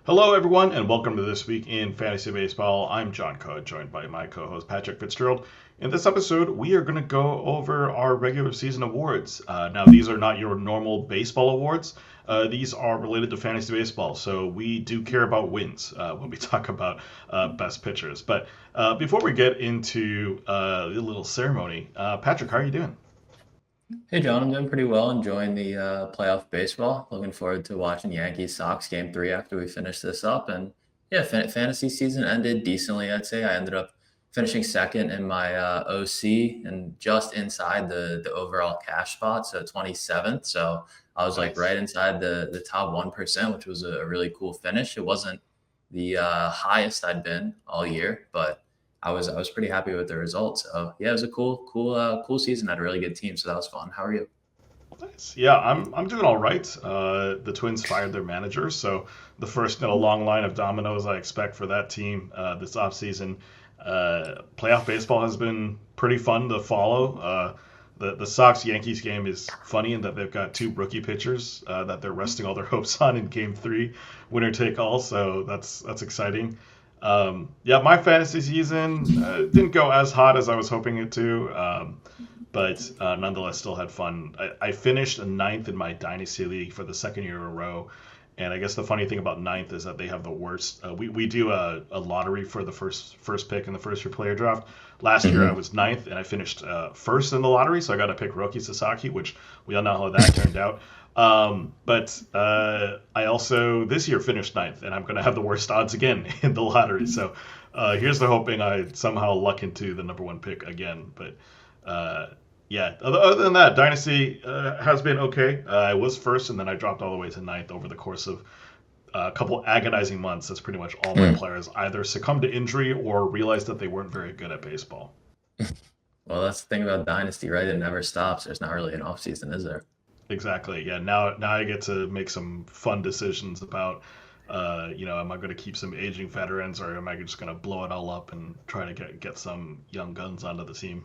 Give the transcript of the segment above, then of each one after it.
Hello, everyone, and welcome to This Week in Fantasy Baseball. I'm John Coe, joined by my co-host Patrick Fitzgerald. In this episode, we are going to go over our regular season awards. Now, these are not your normal baseball awards. These are related to fantasy baseball, so we do care about wins when we talk about best pitchers. But before we get into the little ceremony, Patrick, how are you doing? Hey John, I'm doing pretty well, enjoying the playoff baseball. Looking forward to watching Yankees Sox game 3 after we finish this up. And yeah, fantasy season ended decently, I'd say. I ended up finishing second in my OC and just inside the overall cash spot, so 27th. So I was like Nice. right inside the top 1%, which was a really cool finish. It wasn't the highest I'd been all year, but I was pretty happy with the results. So yeah, it was a cool season. I had a really good team, so that was fun. How are you? Nice. Yeah, I'm doing all right. The Twins fired their manager, so the first in a long line of dominoes I expect for that team this offseason. Playoff baseball has been pretty fun to follow. The Sox Yankees game is funny in that they've got two rookie pitchers that they're resting all their hopes on in Game 3, winner take all. So that's exciting. Yeah, my fantasy season didn't go as hot as I was hoping it to. But nonetheless, still had fun. I finished ninth in my dynasty league for the second year in a row, and I guess the funny thing about ninth is that they have the worst. We do a lottery for the first pick in the first year player draft. Last year I Hmm. was ninth, and I finished first in the lottery, so I got to pick Roki Sasaki, which we all know how that turned out. But I also this year finished ninth, and I'm going to have the worst odds again in the lottery. So here's the hoping I somehow luck into the number one pick again. But yeah, other than that, Dynasty has been okay. I was first, and then I dropped all the way to ninth over the course of a couple agonizing months. As pretty much all my Mm. players either succumbed to injury or realized that they weren't very good at baseball. Well, that's the thing about Dynasty, right? It never stops. There's not really an off season, is there? Exactly. Yeah. Now I get to make some fun decisions about, am I going to keep some aging veterans or am I just going to blow it all up and try to get some young guns onto the team?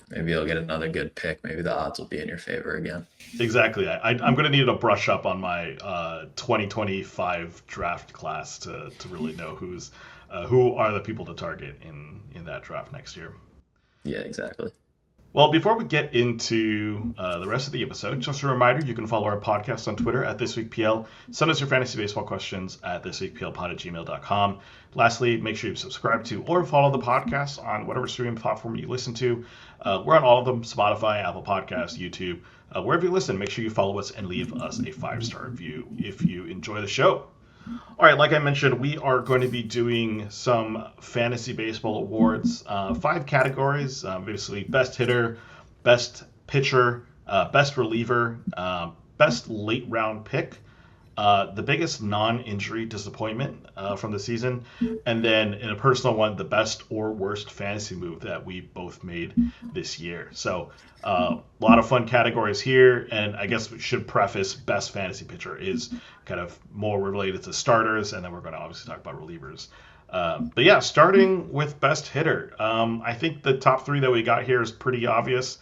Maybe you'll get another good pick. Maybe the odds will be in your favor again. Exactly. I'm going to need to brush up on my 2025 draft class to really know who are the people to target in that draft next year. Yeah, exactly. Well, before we get into the rest of the episode, just a reminder, you can follow our podcast on Twitter at ThisWeekPL. Send us your fantasy baseball questions at thisweekplpod@gmail.com. Lastly, make sure you subscribe to or follow the podcast on whatever streaming platform you listen to. We're on all of them, Spotify, Apple Podcasts, YouTube. Wherever you listen, make sure you follow us and leave us a five-star review if you enjoy the show. All right, like I mentioned, we are going to be doing some fantasy baseball awards, five categories, basically best hitter, best pitcher, best reliever, best late round pick, the biggest non-injury disappointment from the season, and then in a personal one, the best or worst fantasy move that we both made this year. So a lot of fun categories here, and I guess we should preface best fantasy pitcher is kind of more related to starters, and then we're going to obviously talk about relievers. But yeah, starting with best hitter, I think the top three that we got here is pretty obvious.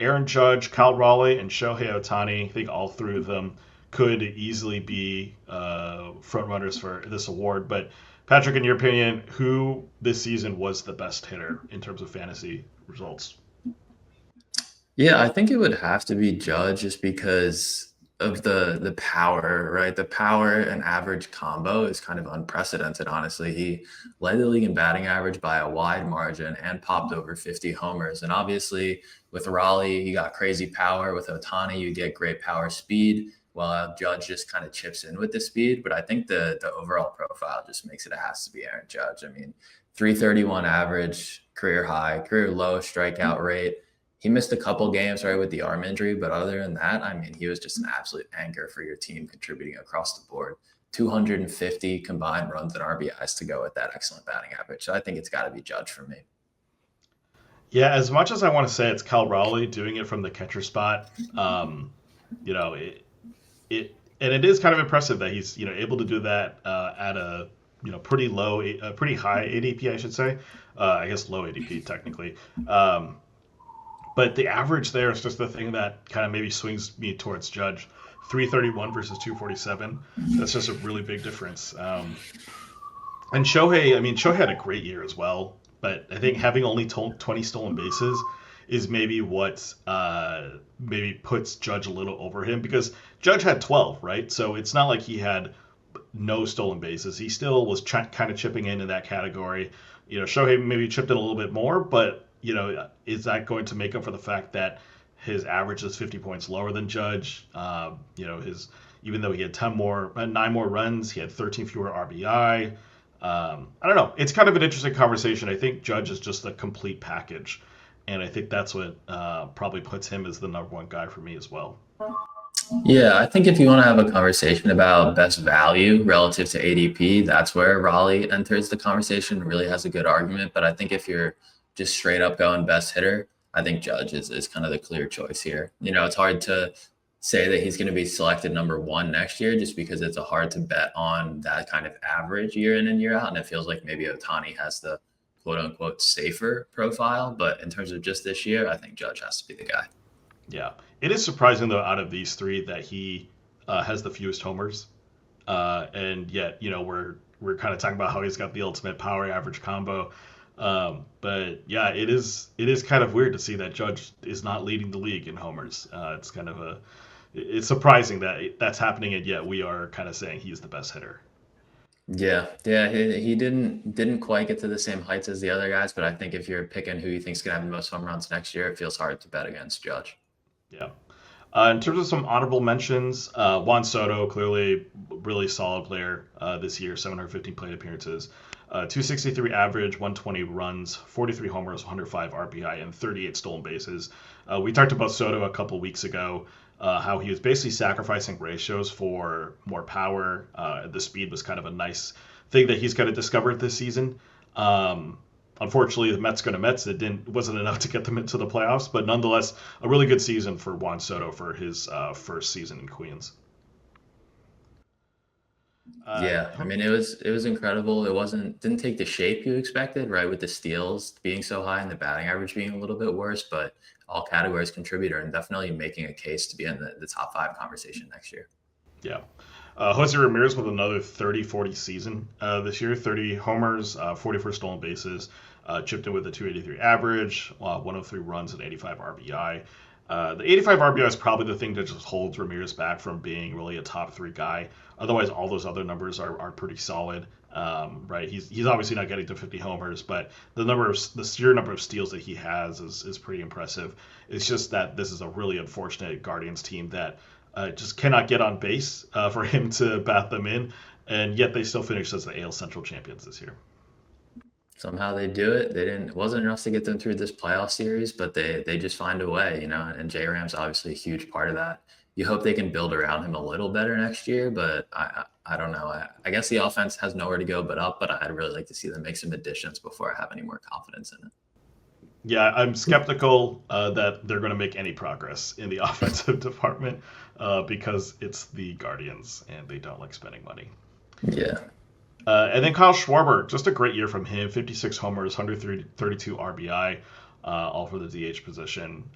Aaron Judge, Cal Raleigh, and Shohei Ohtani. I think all three of them could easily be front runners for this award. But Patrick, in your opinion, who this season was the best hitter in terms of fantasy results? Yeah, I think it would have to be Judge just because of the power, right? The power and average combo is kind of unprecedented, honestly. He led the league in batting average by a wide margin and popped over 50 homers. And obviously, with Raleigh, you got crazy power. With Otani, you get great power speed. While Judge just kind of chips in with the speed, but I think the overall profile just makes it has to be Aaron Judge. I mean, 331 average, career high, career low strikeout rate. He missed a couple games, right, with the arm injury, but other than that, I mean, he was just an absolute anchor for your team, contributing across the board. 250 combined runs and RBIs to go with that excellent batting average. So I think it's got to be Judge for me. Yeah, as much as I want to say it's Cal Raleigh doing it from the catcher spot, um, you know, it and it is kind of impressive that he's able to do that at a pretty low, pretty high ADP, I should say. I guess low ADP technically. But the average there is just the thing that kind of maybe swings me towards Judge. 331 versus 247. That's just a really big difference. And Shohei, I mean, Shohei had a great year as well, but I think having only 20 stolen bases is maybe what maybe puts Judge a little over him, because Judge had 12, right? So it's not like he had no stolen bases. He still was kind of chipping in that category. Shohei maybe chipped in a little bit more, but is that going to make up for the fact that his average is 50 points lower than Judge? His even though he had 9 more runs, he had 13 fewer RBI. I don't know. It's kind of an interesting conversation. I think Judge is just a complete package, and I think that's what probably puts him as the number one guy for me as well. Yeah, I think if you want to have a conversation about best value relative to ADP, that's where Raleigh enters the conversation, really has a good argument. But I think if you're just straight up going best hitter, I think Judge is kind of the clear choice here. It's hard to say that he's going to be selected number one next year just because it's hard to bet on that kind of average year in and year out. And it feels like maybe Ohtani has the quote unquote safer profile. But in terms of just this year, I think Judge has to be the guy. Yeah. It is surprising, though, out of these three that he has the fewest homers. And yet, we're kind of talking about how he's got the ultimate power average combo. But yeah, it is kind of weird to see that Judge is not leading the league in homers. It's surprising that that's happening, and yet we are kind of saying he's the best hitter. Yeah, he didn't quite get to the same heights as the other guys, but I think if you're picking who you think's gonna have the most home runs next year, it feels hard to bet against Judge. Yeah. In terms of some honorable mentions, Juan Soto, clearly really solid player this year, 715 plate appearances, 263 average, 120 runs, 43 homers, 105 RBI, and 38 stolen bases. We talked about Soto a couple weeks ago, how he was basically sacrificing ratios for more power. The speed was kind of a nice thing that he's kind of discovered this season. Unfortunately, the Mets going to Mets. It wasn't enough to get them into the playoffs, but nonetheless, a really good season for Juan Soto for his first season in Queens. Yeah, I mean it was incredible. Didn't take the shape you expected, right? With the steals being so high and the batting average being a little bit worse, but all categories contributor and definitely making a case to be in the top 5 conversation next year. Yeah. Jose Ramirez with another 30-40 season this year, 30 homers, 44 stolen bases, chipped in with a 283 average, 103 runs, and 85 RBI. The 85 RBI is probably the thing that just holds Ramirez back from being really a top 3 guy. Otherwise, all those other numbers are pretty solid. Right? He's obviously not getting to 50 homers, but the sheer number of steals that he has is pretty impressive. It's just that this is a really unfortunate Guardians team that just cannot get on base for him to bat them in, and yet they still finished as the AL Central champions this year. Somehow they do it. It wasn't enough to get them through this playoff series, but they just find a way, and J-Ram's obviously a huge part of that. You hope they can build around him a little better next year, but I don't know. I guess the offense has nowhere to go but up, but I'd really like to see them make some additions before I have any more confidence in it. Yeah, I'm skeptical that they're going to make any progress in the offensive department because it's the Guardians and they don't like spending money. Yeah. And then Kyle Schwarber, just a great year from him, 56 homers, 132 RBI, all for the DH position.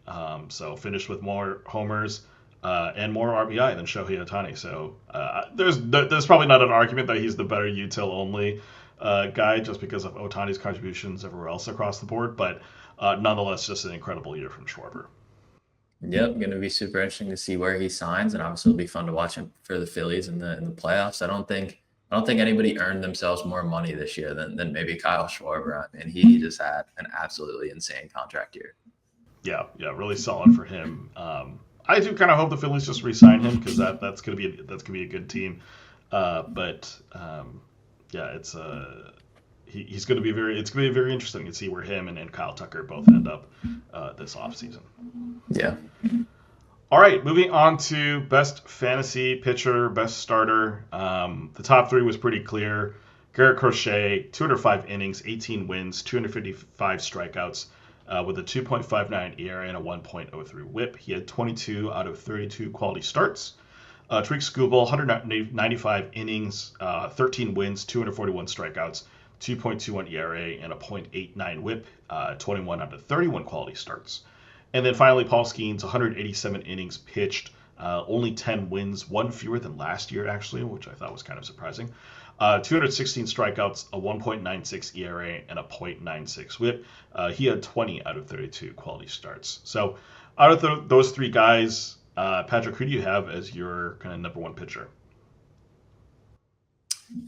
So finished with more homers and more RBI than Shohei Ohtani. So there's probably not an argument that he's the better util only guy just because of Ohtani's contributions everywhere else across the board. But nonetheless, just an incredible year from Schwarber. Yep, going to be super interesting to see where he signs, and obviously it'll be fun to watch him for the Phillies in the playoffs. I don't think anybody earned themselves more money this year than maybe Kyle Schwarber. I mean, he just had an absolutely insane contract year. Yeah, really solid for him. I do kind of hope the Phillies just re-sign him because that's gonna be a good team. He's gonna be very interesting to see where him and Kyle Tucker both end up this offseason. Yeah. All right, moving on to best fantasy pitcher, best starter. The top 3 was pretty clear. Garrett Crochet, 205 innings, 18 wins, 255 strikeouts, with a 2.59 ERA and a 1.03 WHIP. He had 22 out of 32 quality starts. Tariq Skubal, 195 innings, 13 wins, 241 strikeouts, 2.21 ERA, and a 0.89 WHIP, 21 out of 31 quality starts. And then finally, Paul Skenes, 187 innings pitched, Only 10 wins, one fewer than last year, actually, which I thought was kind of surprising. 216 strikeouts, a 1.96 ERA, and a .96 WHIP. He had 20 out of 32 quality starts. So out of those three guys, Patrick, who do you have as your kind of number one pitcher?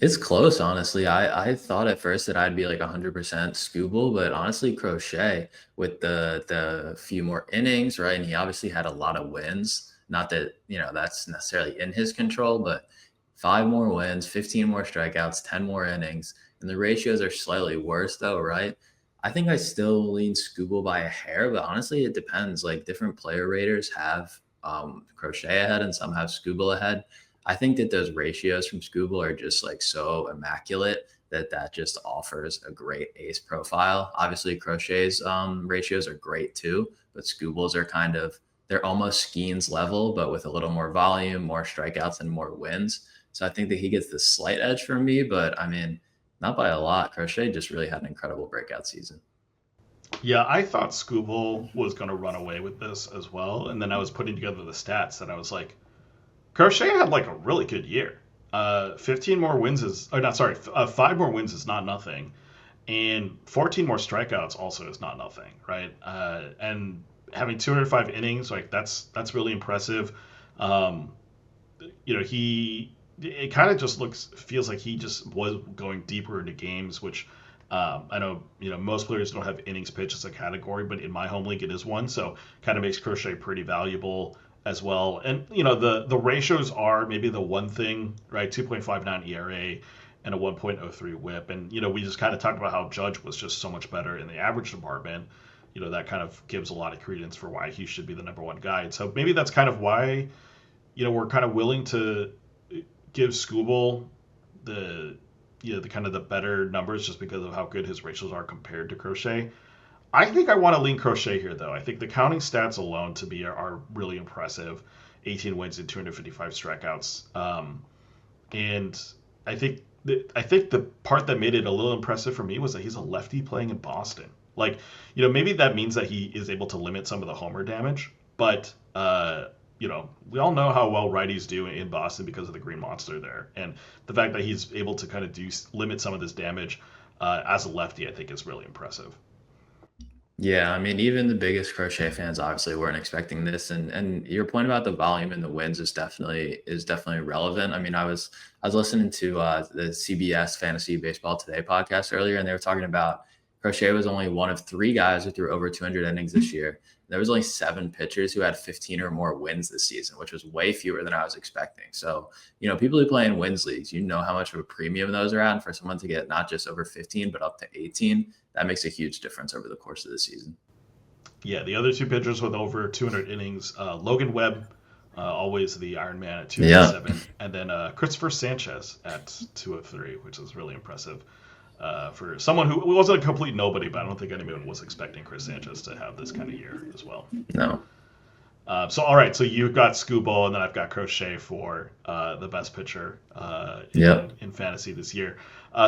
It's close, honestly. I thought at first that I'd be like 100% Skubal, but honestly, Crochet with the few more innings, right? And he obviously had a lot of wins. Not that, that's necessarily in his control, but 5 more wins, 15 more strikeouts, 10 more innings. And the ratios are slightly worse though, right? I think I still lean Skubal by a hair, but honestly, it depends. Like different player raters have Crochet ahead and some have Skubal ahead. I think that those ratios from Skubal are just like so immaculate that just offers a great ace profile. Obviously, Crochet's ratios are great too, but Skubal's are they're almost Skenes level, but with a little more volume, more strikeouts, and more wins. So I think that he gets the slight edge from me, but I mean, not by a lot. Crochet just really had an incredible breakout season. Yeah, I thought Skubal was going to run away with this as well. And then I was putting together the stats and I was like, Crochet had like a really good year. 15 more wins is, or not, sorry, 5 more wins is not nothing. And 14 more strikeouts also is not nothing, right? And having 205 innings, like that's really impressive. It kind of just feels like he just was going deeper into games, which I know, most players don't have innings pitched as a category, but in my home league it is one, so kind of makes Crochet pretty valuable as well. And the ratios are maybe the one thing, right? 2.59 ERA and a 1.03 WHIP, and we just kind of talked about how Judge was just so much better in the average department. That kind of gives a lot of credence for why he should be the number one guy. And so maybe that's kind of why we're kind of willing to give Skubal the kind of the better numbers just because of how good his ratios are compared to Crochet. I think I want to lean Crochet here, though. I think the counting stats alone to me are really impressive. 18 wins and 255 strikeouts. And I think the part that made it a little impressive for me was that he's a lefty playing in Boston. Like, maybe that means that he is able to limit some of the homer damage, but we all know how well righties do in Boston because of the Green Monster there, and the fact that he's able to kind of limit some of this damage as a lefty, I think is really impressive. Yeah, I mean, even the biggest Crochet fans obviously weren't expecting this, and your point about the volume and the wins is definitely relevant. I mean, I was listening to the CBS Fantasy Baseball Today podcast earlier, and they were talking about Crochet was only one of 3 guys who threw over 200 innings this year. There was only 7 pitchers who had 15 or more wins this season, which was way fewer than I was expecting. So, people who play in wins leagues, how much of a premium those are at. And for someone to get not just over 15, but up to 18, that makes a huge difference over the course of the season. Yeah, the other 2 pitchers with over 200 innings, Logan Webb, always the Iron Man at 207, and then Christopher Sanchez at 203, which is really impressive. For someone who wasn't a complete nobody, but I don't think anyone was expecting Chris Sanchez to have this kind of year as well. No. All right, so you've got Skubal, and then I've got Crochet for the best pitcher in fantasy this year.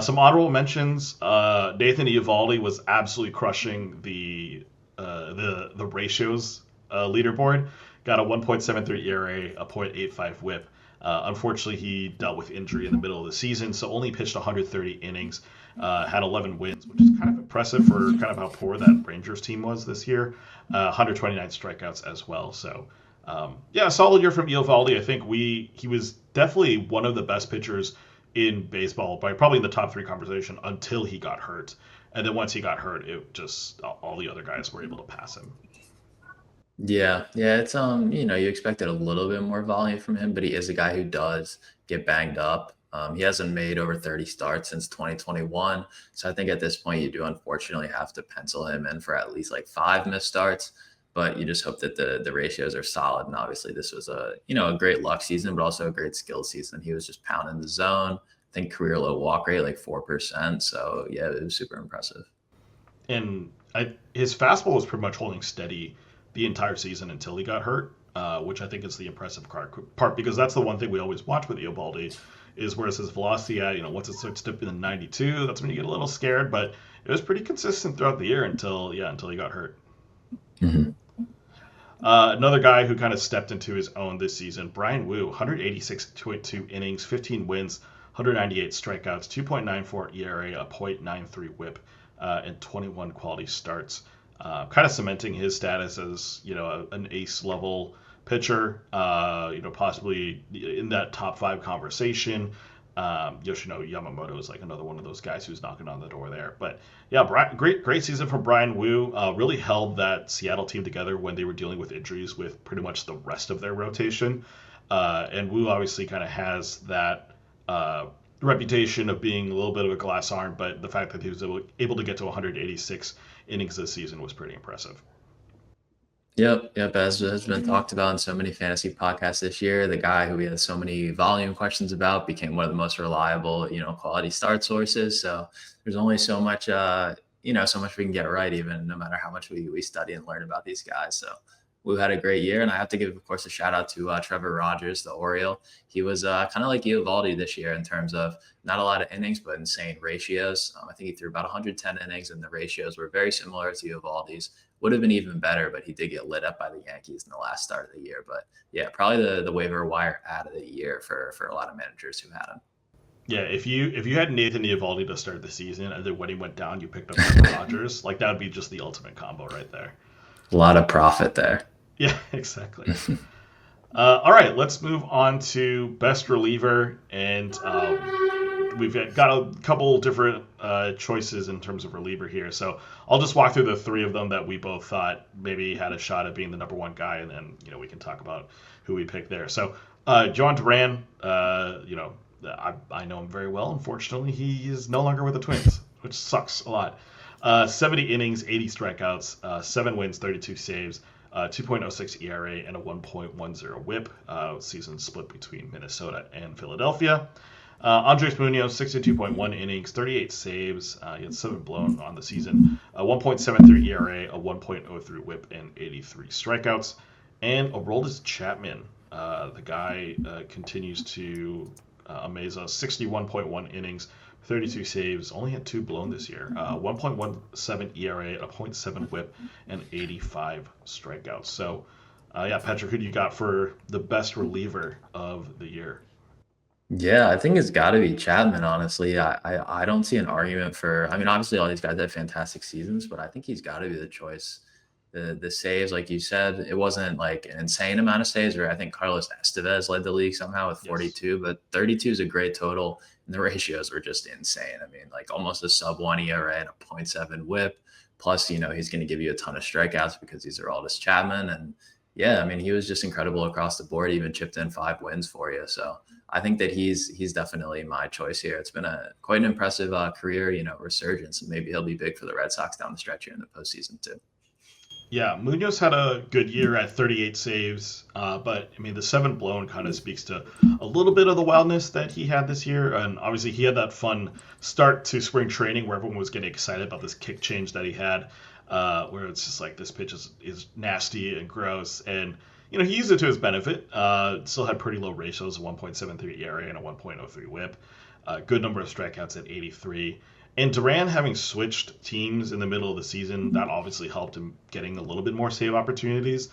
Some honorable mentions: Nathan Eovaldi was absolutely crushing the ratios leaderboard. Got a 1.73 ERA, a .85 WHIP. Unfortunately, he dealt with injury in the middle of the season, so only pitched 130 innings. Had 11 wins, which is kind of impressive for kind of how poor that Rangers team was this year. 129 strikeouts as well. So, a solid year from Eovaldi. I think he was definitely one of the best pitchers in baseball, by probably in the top 3 conversation until he got hurt. And then once he got hurt, it just all the other guys were able to pass him. Yeah, it's you expected a little bit more volume from him, but he is a guy who does get banged up. He hasn't made over 30 starts since 2021. So I think at this point you do unfortunately have to pencil him in for at least like 5 missed starts. But you just hope that the ratios are solid. And obviously this was a great luck season, but also a great skill season. He was just pounding the zone. I think career low walk rate like 4%. So yeah, it was super impressive. And his fastball was pretty much holding steady the entire season until he got hurt, which I think is the impressive part, because that's the one thing we always watch with Eovaldi is whereas his velocity at, once it starts dipping in 92, that's when you get a little scared, but it was pretty consistent throughout the year until he got hurt. Mm-hmm. Another guy who kind of stepped into his own this season, Bryan Woo, 186.2 innings, 15 wins, 198 strikeouts, 2.94 ERA, a .93 WHIP, and 21 quality starts. Kind of cementing his status as an ace level pitcher. Possibly in that top 5 conversation. Yoshinobu Yamamoto is like another one of those guys who's knocking on the door there. But yeah, great season from Bryan Woo. Really held that Seattle team together when they were dealing with injuries with pretty much the rest of their rotation. And Woo obviously kind of has that reputation of being a little bit of a glass arm, but the fact that he was able to get to 186 innings this season was pretty impressive. Yep. As has been talked about in so many fantasy podcasts this year, the guy who we had so many volume questions about became one of the most reliable, quality start sources. So there's only so much, so much we can get right, even no matter how much we study and learn about these guys. So we had a great year, and I have to give, of course, a shout out to Trevor Rogers, the Oriole. He was kind of like Eovaldi this year in terms of not a lot of innings, but insane ratios. I think he threw about 110 innings, and the ratios were very similar to Eovaldi's. Would have been even better, but he did get lit up by the Yankees in the last start of the year. But yeah, probably the waiver wire ad of the year for a lot of managers who had him. Yeah, if you had Nathan Eovaldi to start the season, and then when he went down, you picked up Trevor Rogers, like that would be just the ultimate combo right there. A lot of profit there. Yeah, exactly. All right, let's move on to best reliever, and we've got a couple different choices in terms of reliever here. So I'll just walk through the 3 of them that we both thought maybe had a shot at being the number 1 guy, and then we can talk about who we picked there. So Duran, I know him very well. Unfortunately, he is no longer with the Twins, which sucks a lot. 70 innings, 80 strikeouts, 7 wins, 32 saves. 2.06 ERA and a 1.10 WHIP. Season split between Minnesota and Philadelphia. Andres Munoz, 62.1 innings, 38 saves. He had 7 blown on the season. 1.73 ERA, a 1.03 WHIP, and 83 strikeouts. And Aroldis Chapman, the guy continues to amaze us. 61.1 innings, 32 saves, only had 2 blown this year. 1.17 ERA, a 0.7 WHIP, and 85 strikeouts. So, Patrick, who do you got for the best reliever of the year? Yeah, I think it's got to be Chapman, honestly. I don't see an argument for, obviously all these guys have fantastic seasons, but I think he's got to be the choice. The saves, like you said, it wasn't like an insane amount of saves, or I think Carlos Estevez led the league somehow with 42, yes. But 32 is a great total, and the ratios were just insane. Like almost a sub-1 ERA and a 0.7 WHIP, plus, he's going to give you a ton of strikeouts because these are all just Chapman, and yeah, he was just incredible across the board, even chipped in 5 wins for you, so I think that he's definitely my choice here. It's been quite an impressive career, resurgence, and maybe he'll be big for the Red Sox down the stretch here in the postseason too. Yeah, Munoz had a good year at 38 saves, but the 7 blown kind of speaks to a little bit of the wildness that he had this year, and obviously he had that fun start to spring training where everyone was getting excited about this kick change that he had, where it's just like this pitch is nasty and gross, and he used it to his benefit. Still had pretty low ratios, 1.73 ERA and a 1.03 WHIP, good number of strikeouts at 83. And Duran having switched teams in the middle of the season, that obviously helped him getting a little bit more save opportunities.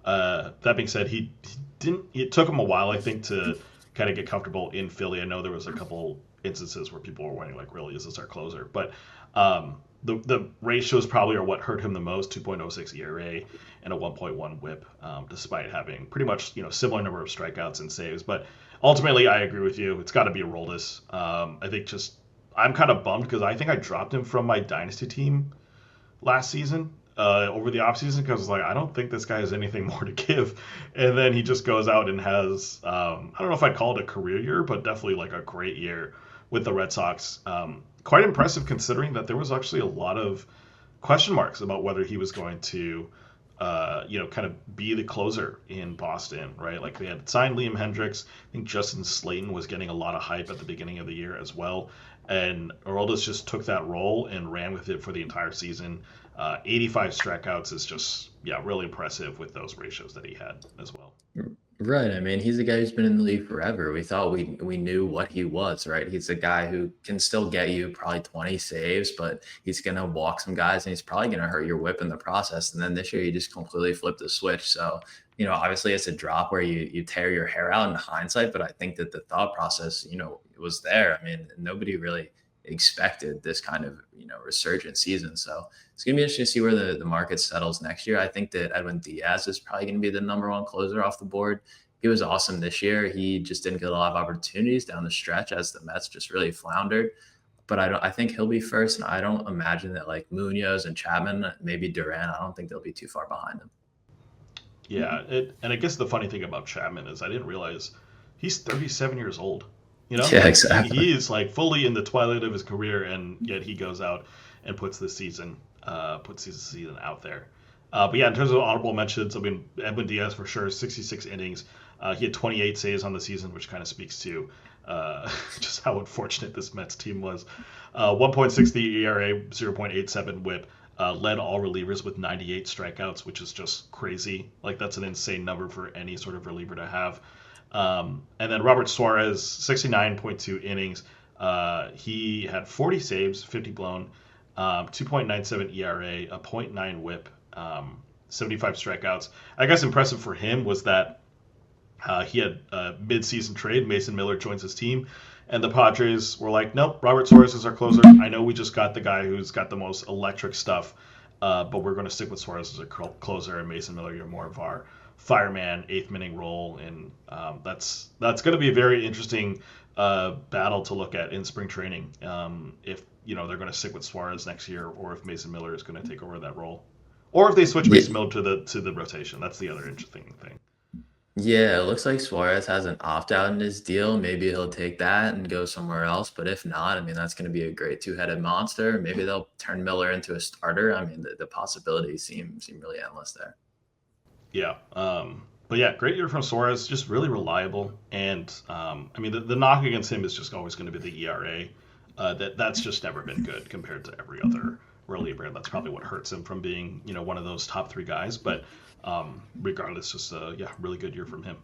That being said, it took him a while, I think, to kind of get comfortable in Philly. I know there was a couple instances where people were wondering, like, really, is this our closer? But the ratios probably are what hurt him the most, 2.06 ERA and a 1.1 WHIP, despite having pretty much similar number of strikeouts and saves. But ultimately, I agree with you. It's got to be Aroldis. I think I'm kind of bummed because I think I dropped him from my dynasty team last season over the offseason because I don't think this guy has anything more to give. And then he just goes out and has, I don't know if I'd call it a career year, but definitely like a great year with the Red Sox. Quite impressive considering that there was actually a lot of question marks about whether he was going to kind of be the closer in Boston, right? Like they had signed Liam Hendricks. I think Justin Slayton was getting a lot of hype at the beginning of the year as well. And Aroldis just took that role and ran with it for the entire season. 85 strikeouts is just, really impressive with those ratios that he had as well. Right. I mean, he's a guy who's been in the league forever. We thought we knew what he was, right? He's a guy who can still get you probably 20 saves, but he's gonna walk some guys and he's probably gonna hurt your whip in the process. And then this year he just completely flipped the switch. So, obviously it's a drop where you tear your hair out in hindsight, but I think that the thought process, was there. I mean, nobody really expected this kind of, resurgent season. So it's gonna be interesting to see where the market settles next year. I think that Edwin Diaz is probably gonna be the number one closer off the board. He was awesome this year. He just didn't get a lot of opportunities down the stretch as the Mets just really floundered. But I think he'll be first, and I don't imagine that like Munoz and Chapman, maybe Duran, I don't think they'll be too far behind him. Yeah, and I guess the funny thing about Chapman is I didn't realize he's 37 years old. Yeah, Like exactly. he is like fully in the twilight of his career, and yet he goes out and puts his season out there. But yeah, in terms of honorable mentions, I mean Edwin Diaz for sure, 66 innings. He had 28 saves on the season, which kind of speaks to just how unfortunate this Mets team was. 1.60 ERA, 0.87 WHIP. Led all relievers with 98 strikeouts, which is just crazy. Like that's an insane number for any sort of reliever to have. And then Robert Suarez, 69.2 innings. He had 40 saves, 50 blown, 2.97 ERA, a .9 WHIP, 75 strikeouts. I guess impressive for him was that he had a mid-season trade. Mason Miller joins his team, and the Padres were like, "Nope, Robert Suarez is our closer. I know we just got the guy who's got the most electric stuff, but we're going to stick with Suarez as a closer, and Mason Miller, you're more of our fireman, eighth inning role." And that's going to be a very interesting battle to look at in spring training. If they're going to stick with Suarez next year, or if Mason Miller is going to take over that role, or if they switch Mason Miller to the rotation. That's the other interesting thing. Yeah, it looks like Suarez has an opt-out in his deal. Maybe he'll take that and go somewhere else. But if not, I mean, that's going to be a great two-headed monster. Maybe they'll turn Miller into a starter. I mean, the possibilities seem really endless there. Yeah. But yeah, great year from Suarez. Just really reliable. And I mean, the knock against him is just always going to be the ERA. That's just never been good compared to every other reliever. That's probably what hurts him from being one of those top three guys. But regardless, just really good year from him.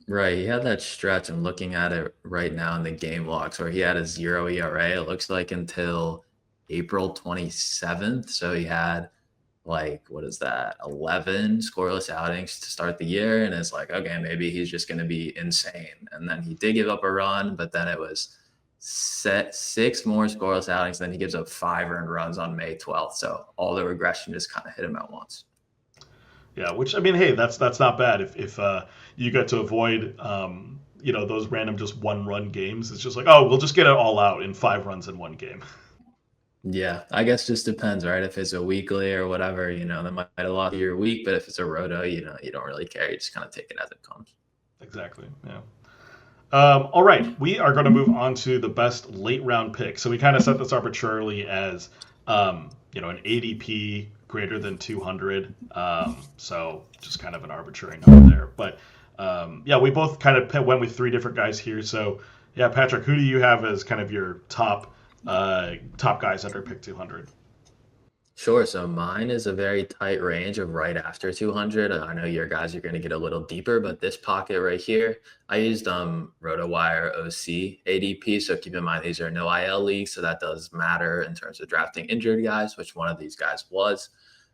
Right. He had that stretch. I'm looking at it right now in the game logs where he had a 0 ERA. It looks like until April 27th. So he had like, what is that, 11 scoreless outings to start the year. And it's like, okay, maybe he's just going to be insane. And then he did give up a run, but then it was six more scoreless outings. Then he gives up 5 earned runs on May 12th. So all the regression just kind of hit him at once. Yeah, which I mean, hey, that's not bad if you get to avoid those random just 1 run games. It's just like, oh, we'll just get it all out in 5 runs in 1 game. Yeah, I guess just depends, right? If it's a weekly or whatever, that might a lot of your week. But if it's a roto, you don't really care. You just kind of take it as it comes. Exactly. Yeah. All right, we are going to move on to the best late round pick. So we kind of set this arbitrarily as an ADP greater than 200. So just kind of an arbitrary number there. But we both kind of went with 3 different guys here. So yeah, Patrick, who do you have as kind of your top guys under pick 200? Sure. So mine is a very tight range of right after 200. I know your guys are going to get a little deeper, but this pocket right here, I used RotoWire OC ADP. So keep in mind, these are no IL leagues. So that does matter in terms of drafting injured guys, which one of these guys was.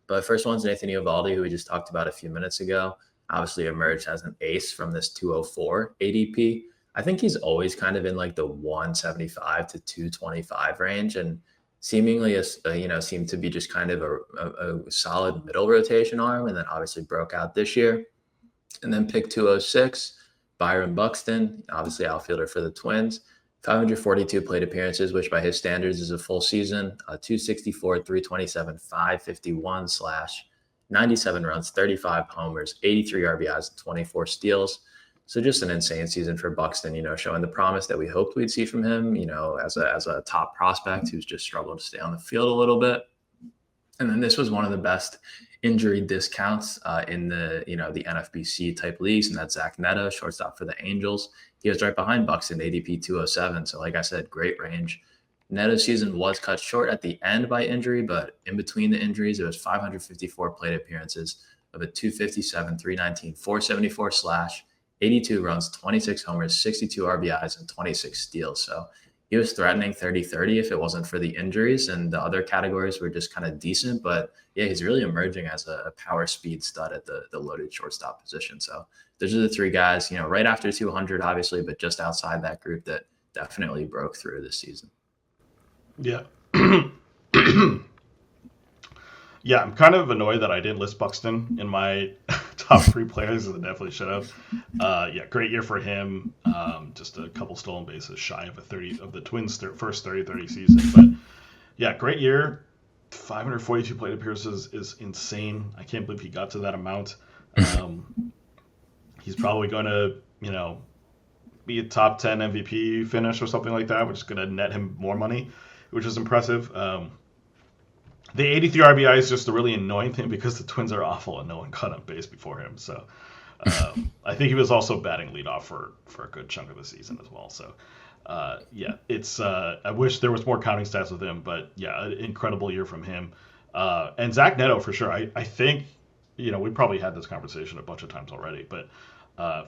But first one's Nathan Eovaldi, who we just talked about a few minutes ago. Obviously emerged as an ace from this 204 ADP. I think he's always kind of in like the 175 to 225 range. And seemingly, seemed to be just kind of a solid middle rotation arm, and then obviously broke out this year. And then pick 206, Byron Buxton, obviously outfielder for the Twins, 542 plate appearances, which by his standards is a full season, 264, 327, 551 / 97 runs, 35 homers, 83 RBIs, 24 steals. So just an insane season for Buxton, showing the promise that we hoped we'd see from him, as a top prospect who's just struggled to stay on the field a little bit. And then this was one of the best injury discounts in the NFBC type leagues, and that's Zach Neto, shortstop for the Angels. He was right behind Buxton, ADP 207. So like I said, great range. Neto's season was cut short at the end by injury, but in between the injuries, it was 554 plate appearances, of a 257, 319, 474 slash, 82 runs, 26 homers, 62 RBIs, and 26 steals. So he was threatening 30-30 if it wasn't for the injuries, and the other categories were just kind of decent. But yeah, he's really emerging as a power speed stud at the loaded shortstop position. So those are the three guys, right after 200, obviously, but just outside that group that definitely broke through this season. Yeah. Yeah, I'm kind of annoyed that I didn't list Buxton in my top 3 players, as I definitely should have. Yeah, great year for him. Just a couple stolen bases shy of the Twins' first 30-30 season. But yeah, great year. 542 plate appearances is insane. I can't believe he got to that amount. He's probably going to, be a top 10 MVP finish or something like that, which is going to net him more money, which is impressive. The 83 RBI is just a really annoying thing because the Twins are awful and no one got on base before him. So I think he was also batting leadoff for a good chunk of the season as well. So yeah, it's I wish there was more counting stats with him, but yeah, an incredible year from him. And Zach Neto for sure. I think we probably had this conversation a bunch of times already, but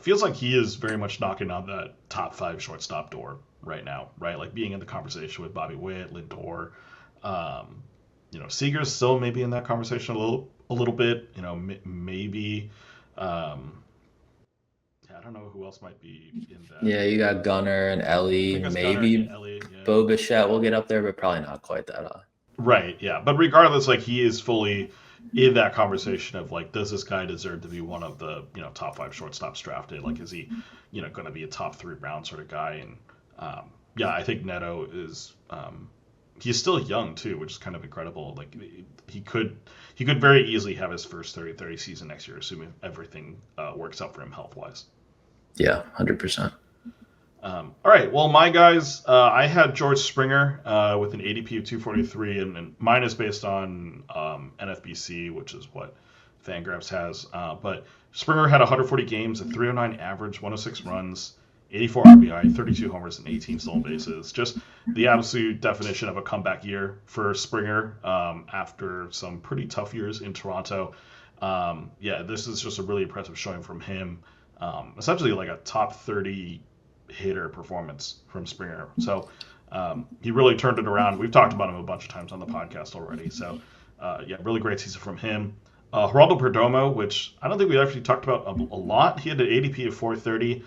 feels like he is very much knocking on that top 5 shortstop door right now, right? Like being in the conversation with Bobby Witt, Lindor. Seager's still maybe in that conversation a little bit. Maybe. I don't know who else might be in that. Yeah, you got Gunnar and Ellie. Maybe Bo Bichette will get up there, but probably not quite that high. Right. Yeah, but regardless, like he is fully in that conversation of like, does this guy deserve to be one of the top 5 shortstops drafted? Like, is he going to be a top 3 round sort of guy? And yeah, I think Neto is. He's still young too, which is kind of incredible. Like he could very easily have his first 30-30 season next year, assuming everything works out for him health wise. Yeah, 100%. All right, well, my guys, I had George Springer with an ADP of 243, and mine is based on NFBC, which is what Fangraphs has. But Springer had 140 games, a 309 average, 106 runs, 84 RBI, 32 homers, and 18 stolen bases. Just the absolute definition of a comeback year for Springer after some pretty tough years in Toronto. Yeah, this is just a really impressive showing from him. Essentially like a top 30 hitter performance from Springer. So he really turned it around. We've talked about him a bunch of times on the podcast already. So yeah, really great season from him. Geraldo Perdomo, which I don't think we actually talked about a lot. He had an ADP of 430.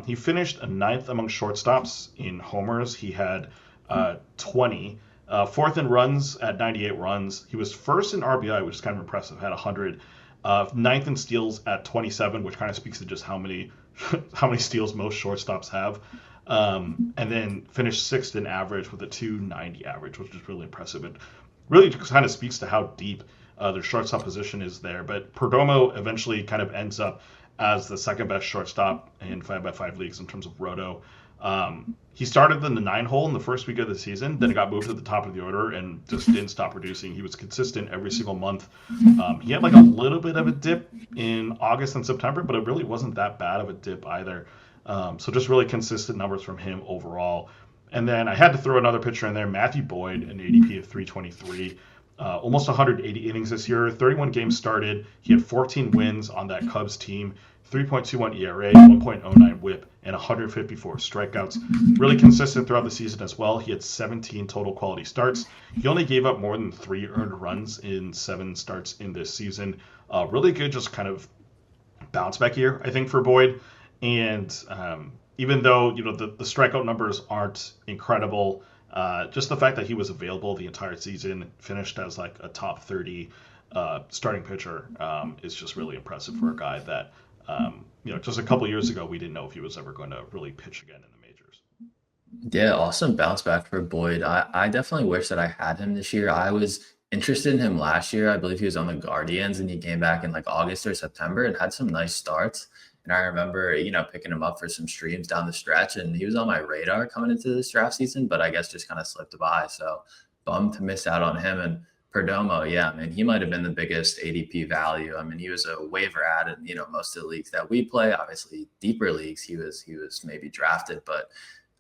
He finished 9th among shortstops in homers. He had 20. 4th in runs at 98 runs. He was 1st in RBI, which is kind of impressive, had 100. 9th in steals at 27, which kind of speaks to just how many steals most shortstops have. And then finished 6th in average with a 290 average, which is really impressive. It really just kind of speaks to how deep their shortstop position is there. But Perdomo eventually kind of ends up as the second best shortstop in 5x5 leagues in terms of roto. He started in the 9-hole in the first week of the season, then it got moved to the top of the order and just didn't stop producing. He was consistent every single month. He had like a little bit of a dip in August and September, but it really wasn't that bad of a dip either. So just really consistent numbers from him overall. And then I had to throw another pitcher in there, Matthew Boyd, an ADP of 323. Almost 180 innings this year, 31 games started. He had 14 wins on that Cubs team, 3.21 ERA, 1.09 WHIP, and 154 strikeouts. Really consistent throughout the season as well. He had 17 total quality starts. He only gave up more than 3 earned runs in 7 starts in this season. Really good, just kind of bounce back year, I think, for Boyd. And even though the strikeout numbers aren't incredible, just the fact that he was available the entire season, finished as like a top 30 starting pitcher, is just really impressive for a guy that just a couple years ago we didn't know if he was ever going to really pitch again in the majors. Yeah, awesome bounce back for Boyd. I definitely wish that I had him this year. I was interested in him last year. I believe he was on the Guardians, and he came back in like August or September and had some nice starts. And I remember, picking him up for some streams down the stretch, and he was on my radar coming into this draft season, but I guess just kind of slipped by. So bummed to miss out on him. And Perdomo, yeah, man, he might have been the biggest ADP value. I mean, he was a waiver ad in, most of the leagues that we play. Obviously, deeper leagues, he was maybe drafted, but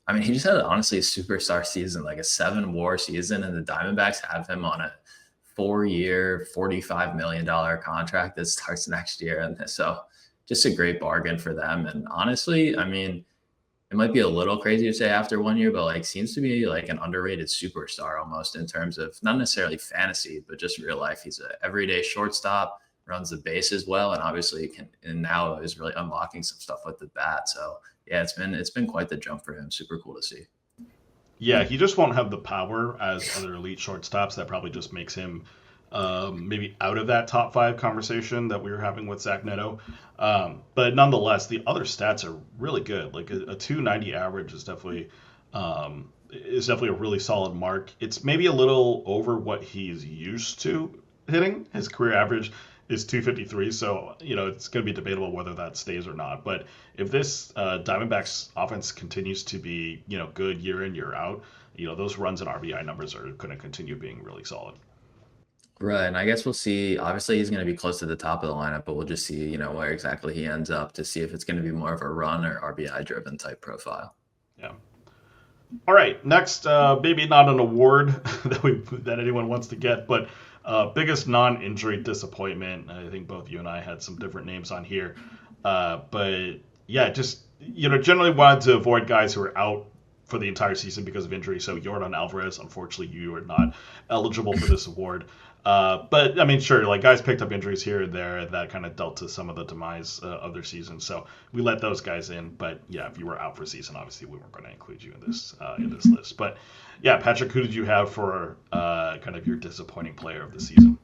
I mean, he just had honestly a superstar season, like a 7 WAR season, and the Diamondbacks have him on a 4-year, $45 million contract that starts next year. And so just a great bargain for them. And honestly, I mean, it might be a little crazy to say after 1 year, but like seems to be like an underrated superstar almost in terms of not necessarily fantasy, but just real life. He's a everyday shortstop, runs the bases well, and obviously can and now is really unlocking some stuff with the bat. So yeah, it's been quite the jump for him. Super cool to see. Yeah, he just won't have the power as other elite shortstops. That probably just makes him maybe out of that top five conversation that we were having with Zach Neto. But nonetheless, the other stats are really good. Like a 290 average is definitely a really solid mark. It's maybe a little over what he's used to hitting. His career average is 253, so it's going to be debatable whether that stays or not. But if this Diamondbacks offense continues to be good year in year out, those runs and RBI numbers are going to continue being really solid. Right, and I guess we'll see. Obviously, he's going to be close to the top of the lineup, but we'll just see, where exactly he ends up to see if it's going to be more of a run or RBI driven type profile. Yeah. All right, next, maybe not an award that anyone wants to get, but biggest non-injury disappointment. I think both you and I had some different names on here, but yeah, just generally wanted to avoid guys who are out for the entire season because of injury. So Yordan Alvarez, unfortunately, you are not eligible for this award. But I mean, sure, like guys picked up injuries here and there that kind of dealt to some of the demise of their season. So we let those guys in. But yeah, if you were out for a season, obviously we weren't going to include you in this list. But yeah, Patrick, who did you have for kind of your disappointing player of the season?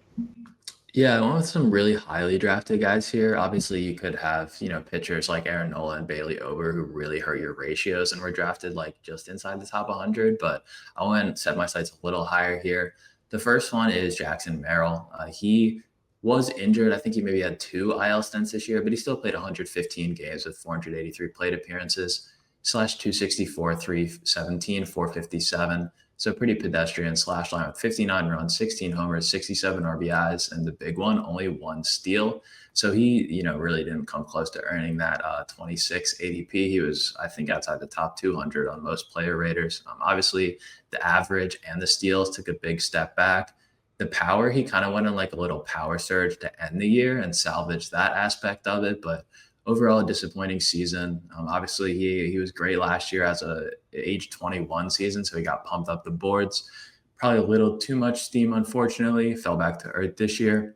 Yeah, I went with some really highly drafted guys here. Obviously, you could have, pitchers like Aaron Nola and Bailey Ober who really hurt your ratios and were drafted like just inside the top 100. But I went and set my sights a little higher here. The first one is Jackson Merrill. He was injured. I think he maybe had 2 IL stints this year, but he still played 115 games with 483 plate appearances, slash 264, 317, 457. So pretty pedestrian slash line with 59 runs, 16 homers, 67 RBIs, and the big one, only 1 steal. So he, really didn't come close to earning that 26 ADP. He was, I think, outside the top 200 on most player raters. Obviously, the average and the steals took a big step back. The power, he kind of went on like a little power surge to end the year and salvage that aspect of it. But overall, a disappointing season. Obviously, he was great last year as a age 21 season, so he got pumped up the boards. Probably a little too much steam, unfortunately. Fell back to earth this year.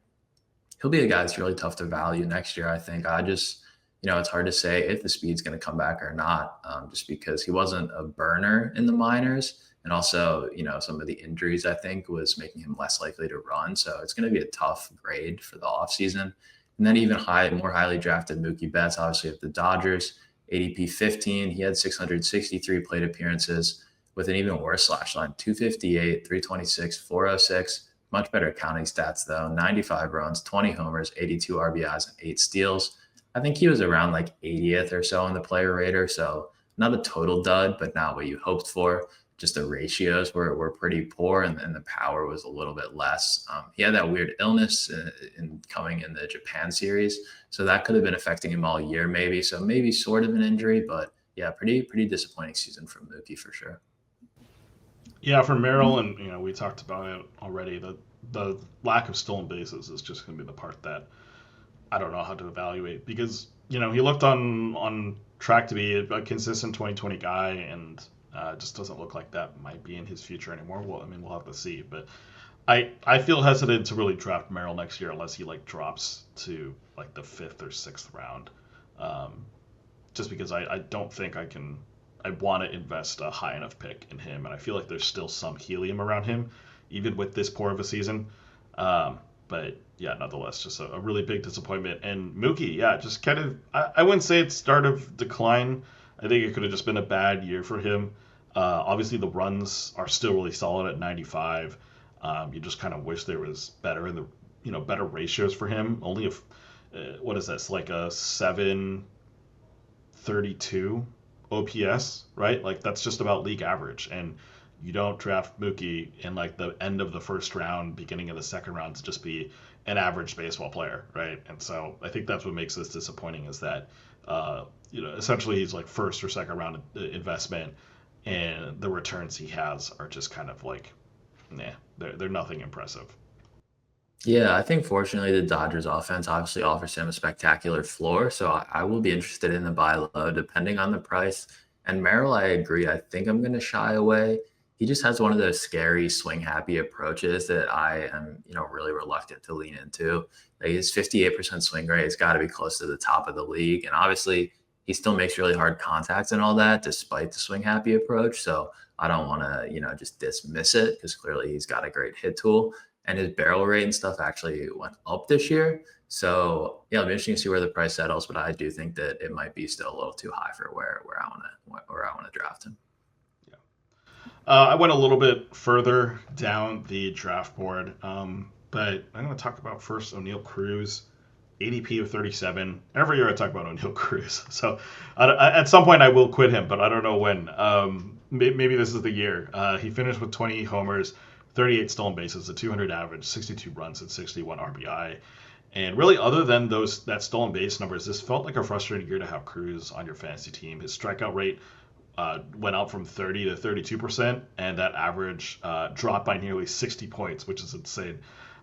He'll be a guy that's really tough to value next year, I think. It's hard to say if the speed's going to come back or not, just because he wasn't a burner in the minors. And also, some of the injuries, I think, was making him less likely to run. So it's going to be a tough grade for the offseason. And then even more highly drafted Mookie Betts, obviously at the Dodgers, ADP 15. He had 663 plate appearances with an even worse slash line, 258, 326, 406. Much better counting stats, though. 95 runs, 20 homers, 82 RBIs, and 8 steals. I think he was around like 80th or so on the player rater. So not a total dud, but not what you hoped for. Just the ratios were pretty poor, and the power was a little bit less. He had that weird illness in coming in the Japan series, so that could have been affecting him all year, maybe. So maybe sort of an injury, but yeah, pretty disappointing season from Mookie for sure. Yeah, for Merrill, and we talked about it already. The lack of stolen bases is just going to be the part that I don't know how to evaluate, because he looked on track to be a consistent 2020 guy, and just doesn't look like that might be in his future anymore. Well, we'll have to see. But I feel hesitant to really draft Merrill next year unless he drops to the 5th or 6th round. Just because I don't think I want to invest a high enough pick in him, and I feel like there's still some helium around him, even with this poor of a season. But yeah, nonetheless, just a really big disappointment. And Mookie, yeah, just kind of, I wouldn't say it's start of decline. I think it could have just been a bad year for him. Obviously, the runs are still really solid at 95. You just kind of wish there was better in the better ratios for him. Only if what is this, like a 732 OPS, right? That's just about league average, and you don't draft Mookie in the end of the first round, beginning of the second round to just be an average baseball player, right? And so I think that's what makes this disappointing, is that essentially he's first or second round investment, and the returns he has are just kind of they're nothing impressive. Yeah, I think fortunately the Dodgers offense obviously offers him a spectacular floor, so I will be interested in the buy low depending on the price. And Merrill, I agree. I think I'm going to shy away. He just has one of those scary swing happy approaches that I am, really reluctant to lean into. Like his 58% swing rate has got to be close to the top of the league, and obviously he still makes really hard contacts and all that despite the swing happy approach. So I don't want to, just dismiss it because clearly he's got a great hit tool and his barrel rate and stuff actually went up this year. So yeah, it'll be interesting to see where the price settles, but I do think that it might be still a little too high for where I want to draft him. Yeah. I went a little bit further down the draft board, but I'm going to talk about first O'Neill Cruz, ADP of 37. Every year I talk about O'Neill Cruz, so at some point I will quit him, but I don't know when. Maybe this is the year. He finished with 20 homers, 38 stolen bases, a 200 average, 62 runs, and 61 RBI. And really, other than that stolen base numbers, this felt like a frustrating year to have Cruz on your fantasy team. His strikeout rate went up from 30 to 32%, and that average dropped by nearly 60 points, which is insane.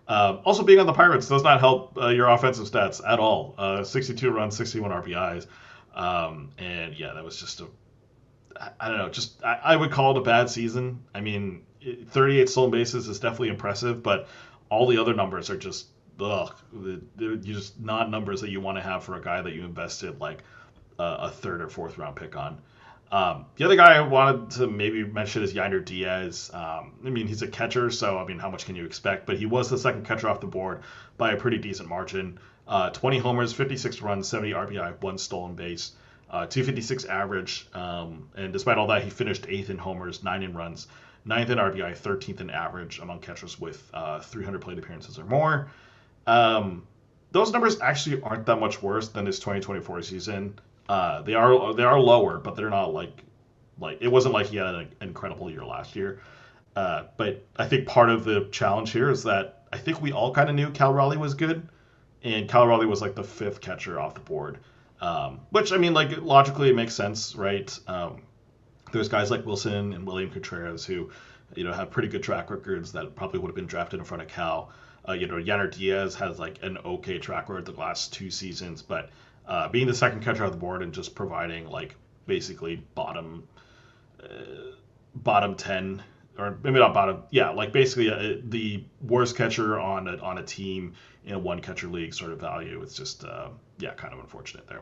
Also, being on the Pirates does not help your offensive stats at all. 62 runs, 61 RBIs. And yeah, that was just I don't know, I would call it a bad season. I mean, 38 stolen bases is definitely impressive, but all the other numbers are just, ugh, they're just not numbers that you want to have for a guy that you invested like a third or fourth round pick on. The other guy I wanted to maybe mention is Gunnar Diaz. I mean, he's a catcher, so I mean, how much can you expect? But he was the second catcher off the board by a pretty decent margin. 20 homers, 56 runs, 70 RBI, one stolen base, 256 average. And despite all that, he finished 8th in homers, 9 in runs, 9th in RBI, 13th in average among catchers with 300 plate appearances or more. Those numbers actually aren't that much worse than his 2024 season. They are lower, but they're not like it wasn't like he had an incredible year last year. But I think part of the challenge here is that I think we all kind of knew Cal Raleigh was good, and Cal Raleigh was like the 5th catcher off the board. Which I mean, like logically it makes sense, right? There's guys like Wilson and William Contreras who, have pretty good track records that probably would have been drafted in front of Cal. Gunnar Diaz has like an okay track record the last 2 seasons, but being the second catcher off the board and just providing like basically bottom 10, or maybe not bottom, yeah, like basically the worst catcher on a team in a one catcher league sort of value. It's just yeah, kind of unfortunate there.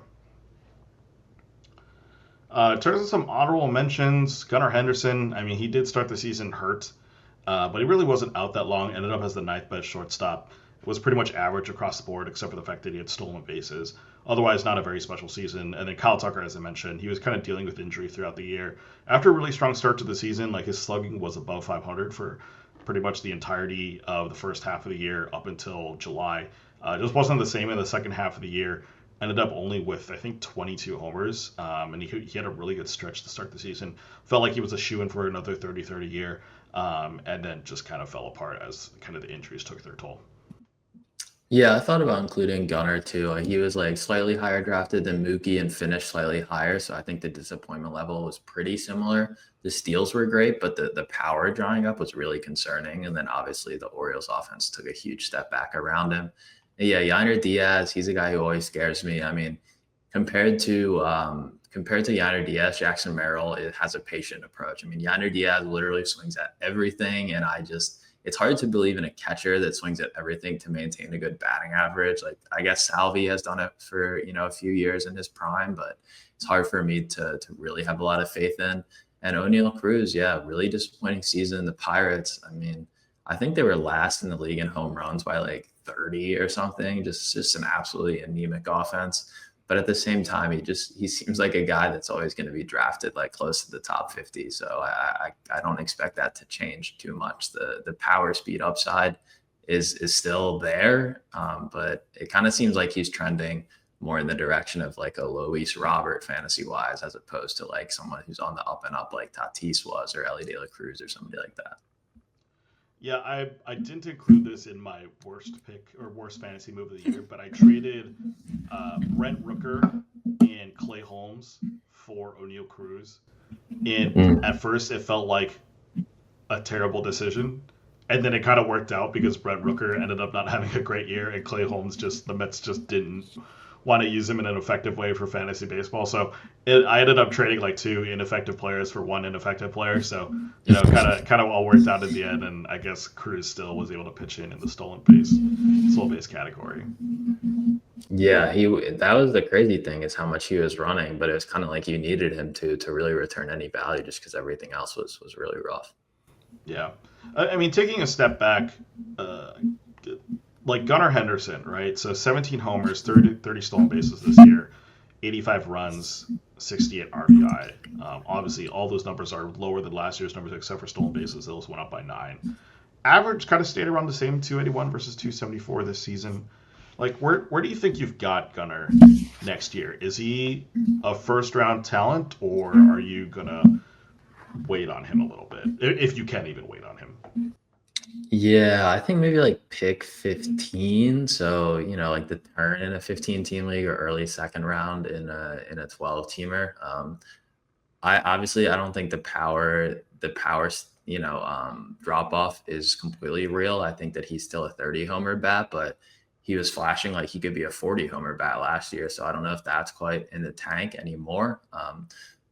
In terms of some honorable mentions, Gunnar Henderson, I mean, he did start the season hurt, but he really wasn't out that long. Ended up as the 9th best shortstop. It was pretty much average across the board, except for the fact that he had stolen bases. Otherwise, not a very special season. And then Kyle Tucker, as I mentioned, he was kind of dealing with injury throughout the year. After a really strong start to the season, like his slugging was above 500 for pretty much the entirety of the first half of the year up until July. It just wasn't the same in the second half of the year. Ended up only with, I think, 22 homers, and he had a really good stretch to start the season. Felt like he was a shoo-in for another 30-30 year, and then just kind of fell apart as kind of the injuries took their toll. Yeah, I thought about including Gunnar too. He was like slightly higher drafted than Mookie and finished slightly higher. So I think the disappointment level was pretty similar. The steals were great, but the power drying up was really concerning. And then obviously the Orioles offense took a huge step back around him. And yeah, Gunnar Diaz, he's a guy who always scares me. I mean, compared to Gunnar Diaz, Jackson Merrill, it has a patient approach. I mean, Gunnar Diaz literally swings at everything, and it's hard to believe in a catcher that swings at everything to maintain a good batting average. Like I guess Salvi has done it for, a few years in his prime, but it's hard for me to really have a lot of faith in. And O'Neill Cruz, yeah, really disappointing season. The Pirates, I mean, I think they were last in the league in home runs by like 30 or something. Just an absolutely anemic offense. But at the same time, he seems like a guy that's always going to be drafted like close to the top 50. So I don't expect that to change too much. The power speed upside is still there, but it kind of seems like he's trending more in the direction of like a Luis Robert fantasy wise, as opposed to like someone who's on the up and up like Tatis was or Ellie De La Cruz or somebody like that. Yeah, I didn't include this in my worst pick or worst fantasy move of the year, but I traded Brent Rooker and Clay Holmes for O'Neill Cruz. And at first, it felt like a terrible decision. And then it kind of worked out because Brent Rooker ended up not having a great year, and Clay Holmes the Mets just didn't want to use him in an effective way for fantasy baseball. So I ended up trading like two ineffective players for one ineffective player. So kind of all worked out in the end. And I guess Cruz still was able to pitch in the stolen base category. Yeah, that was the crazy thing is how much he was running, but it was kind of like you needed him to really return any value just because everything else was really rough. Yeah. I mean, taking a step back, like Gunnar Henderson, right? So 17 homers, 30 stolen bases this year, 85 runs, 68 RBI. Obviously, all those numbers are lower than last year's numbers except for stolen bases. Those went up by 9. Average kind of stayed around the same, 281 versus 274 this season. Like, where do you think you've got Gunnar next year? Is he a first-round talent, or are you going to wait on him a little bit, if you can even wait on him? Yeah, I think maybe like pick 15. So, like the turn in a 15-team league or early second round in a 12-teamer. I don't think the power drop off is completely real. I think that he's still a 30 homer bat, but he was flashing like he could be a 40 homer bat last year. So I don't know if that's quite in the tank anymore.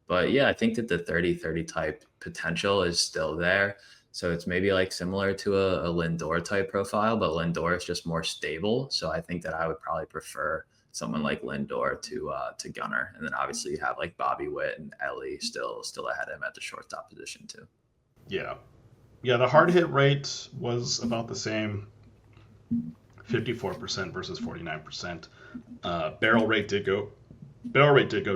But yeah, I think that the 30-30 type potential is still there. So it's maybe like similar to a Lindor type profile, but Lindor is just more stable. So I think that I would probably prefer someone like Lindor to Gunnar. And then obviously you have like Bobby Witt and Ellie still ahead of him at the shortstop position too. Yeah. Yeah, the hard hit rate was about the same, 54% versus 49%. Barrel rate did go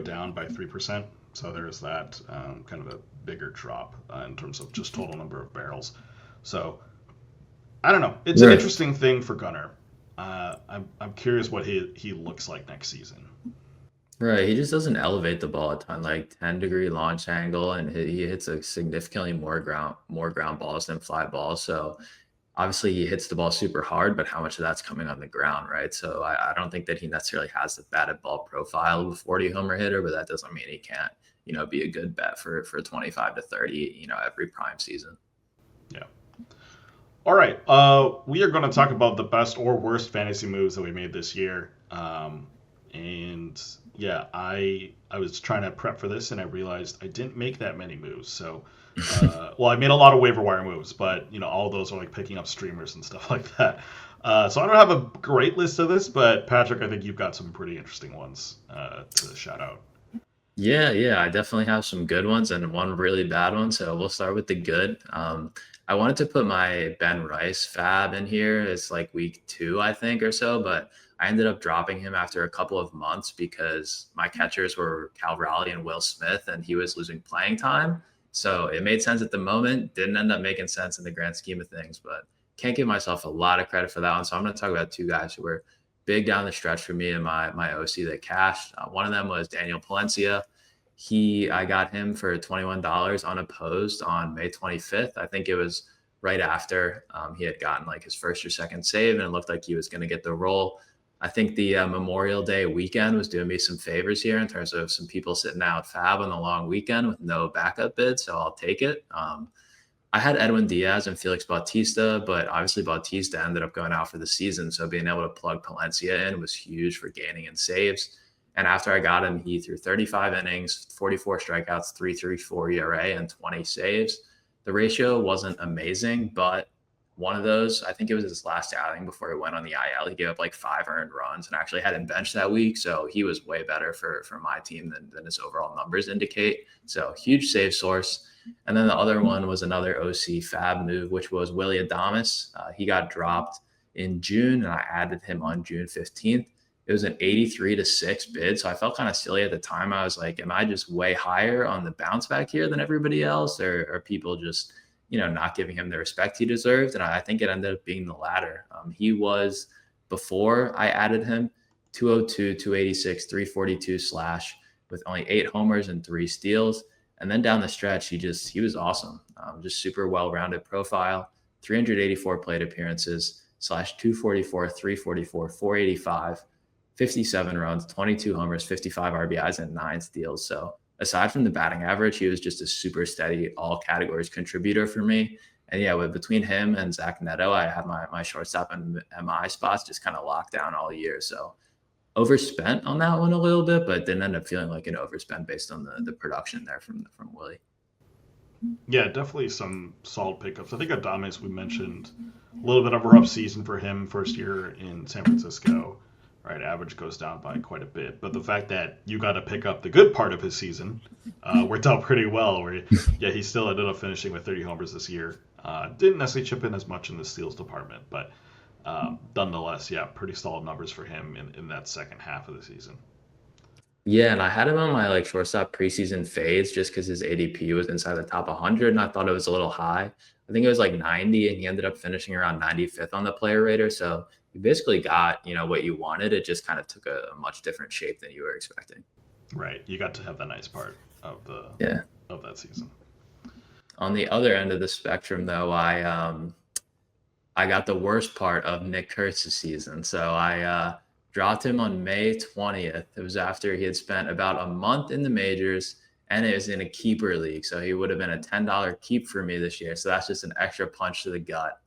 down by 3%. So there's that kind of a bigger drop in terms of just total number of barrels. So I don't know. It's an interesting thing for Gunnar. I'm curious what he looks like next season. Right, he just doesn't elevate the ball a ton, like 10-degree launch angle, and he hits a significantly more ground balls than fly balls. So obviously he hits the ball super hard, but how much of that's coming on the ground, right? So I don't think that he necessarily has the batted ball profile of a 40 homer hitter, but that doesn't mean he can't, be a good bet for 25 to 30, every prime season. Yeah. All right. We are going to talk about the best or worst fantasy moves that we made this year. And yeah, I was trying to prep for this and I realized I didn't make that many moves. So, well, I made a lot of waiver wire moves, but all of those are like picking up streamers and stuff like that. So I don't have a great list of this, but Patrick, I think you've got some pretty interesting ones to shout out. Yeah, I definitely have some good ones and one really bad one. So we'll start with the good. I wanted to put my Ben Rice fab in here. It's like week 2, I think, or so, but I ended up dropping him after a couple of months because my catchers were Cal Raleigh and Will Smith, and he was losing playing time. So it made sense at the moment. Didn't end up making sense in the grand scheme of things, but can't give myself a lot of credit for that one. So I'm going to talk about 2 guys who were big down the stretch for me and my OC that cashed. One of them was Daniel Palencia. I got him for $21 unopposed on May 25th. I think it was right after he had gotten like his first or second save, and it looked like he was going to get the role. I think the Memorial Day weekend was doing me some favors here in terms of some people sitting out fab on the long weekend with no backup bid, so I'll take it. I had Edwin Diaz and Felix Bautista, but obviously Bautista ended up going out for the season, so being able to plug Palencia in was huge for gaining in saves. And after I got him, he threw 35 innings, 44 strikeouts, 3.34 ERA, and 20 saves. The ratio wasn't amazing, but one of those, I think it was his last outing before he went on the IL. He gave up like 5 earned runs and actually had him benched that week. So he was way better for my team than his overall numbers indicate. So huge save source. And then the other one was another OC fab move, which was Willy Adames. He got dropped in June, and I added him on June 15th. It was an 83-6 bid. So I felt kind of silly at the time. I was like, am I just way higher on the bounce back here than everybody else? Or are people just, not giving him the respect he deserved? And I think it ended up being the latter. He was, before I added him, 202, 286, 342 slash with only 8 homers and 3 steals. And then down the stretch, he was awesome. Just super well-rounded profile, 384 plate appearances, slash 244, 344, 485, 57 runs, 22 homers, 55 RBIs, and 9 steals. So aside from the batting average, he was just a super steady all categories contributor for me. And yeah, between him and Zach Neto, I have my shortstop and MI spots just kind of locked down all year. So overspent on that one a little bit, but didn't end up feeling like an overspent based on the production there from Willie. Yeah, definitely some solid pickups. I think Adames, we mentioned a little bit of a rough season for him first year in San Francisco. Right, average goes down by quite a bit. But the fact that you got to pick up the good part of his season worked out pretty well. Where he still ended up finishing with 30 homers this year. Didn't necessarily chip in as much in the steals department, but nonetheless, yeah, pretty solid numbers for him in that second half of the season. Yeah, and I had him on my like shortstop preseason fades just because his ADP was inside the top 100, and I thought it was a little high. I think it was like 90, and he ended up finishing around 95th on the player rater. So you basically got what you wanted. It just kind of took a much different shape than you were expecting. Right, you got to have the nice part of that season. On the other end of the spectrum, though, I got the worst part of Nick Kurtz's season. So I dropped him on May 20th. It was after he had spent about a month in the majors, and it was in a keeper league. So he would have been a $10 keep for me this year. So that's just an extra punch to the gut.